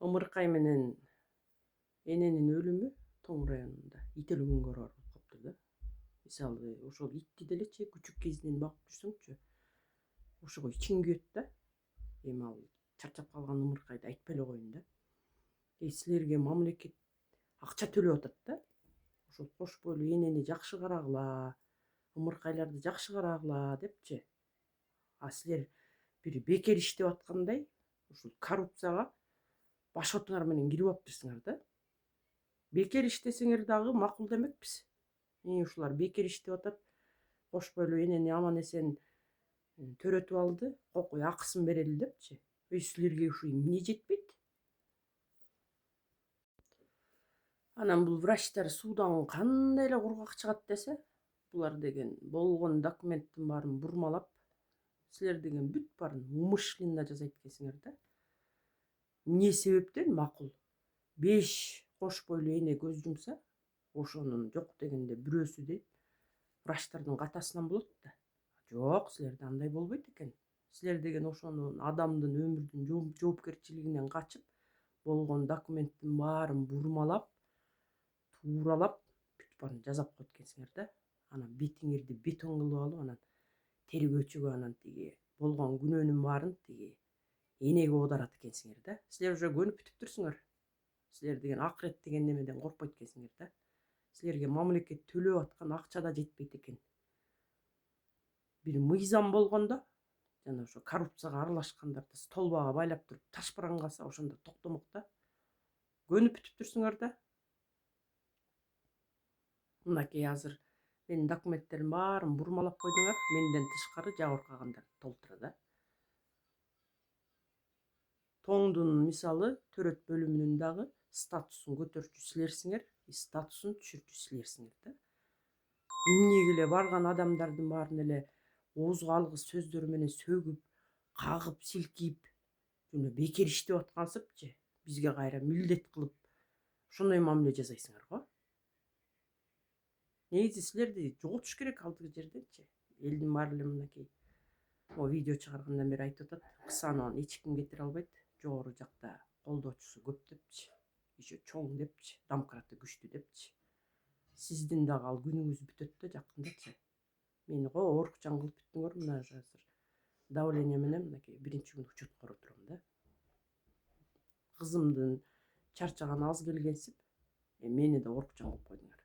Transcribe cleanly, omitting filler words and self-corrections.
Ымыркай менен эненин өлүмү Тоң районунда ит өлгөнгө барып калыптыр да. Мисалы ошол итти делечи күчүк кезинен багып жүрсөңчү, ошого ичиң күйөт да. Эми ал чарчап калган ымыркайды айтпай эле коеюн да. Силерге мамлекет акча төлөп атат да. Ошол кош бойлуу энени жакшы карагыла, ымыркайларды жакшы карагыла депчи. А силер бир бекер иштеп аткандай ушул коррупцияга башотуңар менен кирип алыптырсыңар да. Бекер иштесеңер дагы макул демекпиз. Ушулар бекер иштеп атат, кош бойлуу энени аман эсен төрөтүп алды, кокуй акысын берели депчи. Силерге ушу эмне жетпейт? Анан бул врачтар суудан кандай эле кургак чыгат десе, булар деген болгон документтин баарын бурмалап, силер деген бүт баарын умышленно жасайт экенсиңер да. Эмне себептен макул 5 кош бойлуу эне көз жумса, ошонун жок дегенде бирөөсү дейт врачтардын катасынан болот да. Жок, силерде андай болбойт экен. Силер деген ошонун адамдын өмүрдүн жоопкерчилигинен качып, болгон документтин баарын бурмалап, тууралап, бүт баарын жасап коет экенсиңер да. Анан бетиңерди бетон кылып алып, анан тергөөчүгө анан тиги болгон күнөөнүн баарын тиги энеге оодарат экенсиңер да. Силер уже көнүп бүтүптүрсүңөр. Силер деген акырет деген немеден коркпойт экенсиңер да. Силерге мамлекет төлөп аткан акча да жетпейт экен. Бир мыйзам болгондо, жана ошо коррупцияга аралашкандарды столбага байлап туруп ташпыраңгаса, ошондо токтомок да. Көнүп бүтүптүрсүңөр да. Мынакей азыр менин документтеримдин баарын бурмалап койдуңар, менден тышкары жабыркагандар толтура да. Тоңдун мисалы төрөт бөлүмүнүн дагы статусун көтөрчү силерсиңер, статусун түшүрчү силерсиңер да. Эмнеге эле барган адамдардын баарын эле оозго алгыс сөздөр менен сөгүп, кагып, силкип, жөн бекер иштеп аткансыпчы, бизге кайра милдет кылып, ошондой мамиле жасайсыңар го. Негизи силерди жоготуш керек алдыгы жерденчи. Элдин баары эле мынакей могу видео чыгаргандан бери айтып атат, Кысанованы эч ким кетире албайт, жогору жакта колдоочусу көп депчи, еще чоң депчи, домкраты күчтүү депчи. Сиздин дагы ал күнүңүз бүтөт да жакындачы. Мени оорукчан кылып бүттүңөр, мына азыр давление менен мынакей биринчи күн учеткора турам да. Кызымдын чарчаганы аз келгенсип, мени да оорукчан кылып койдуңар.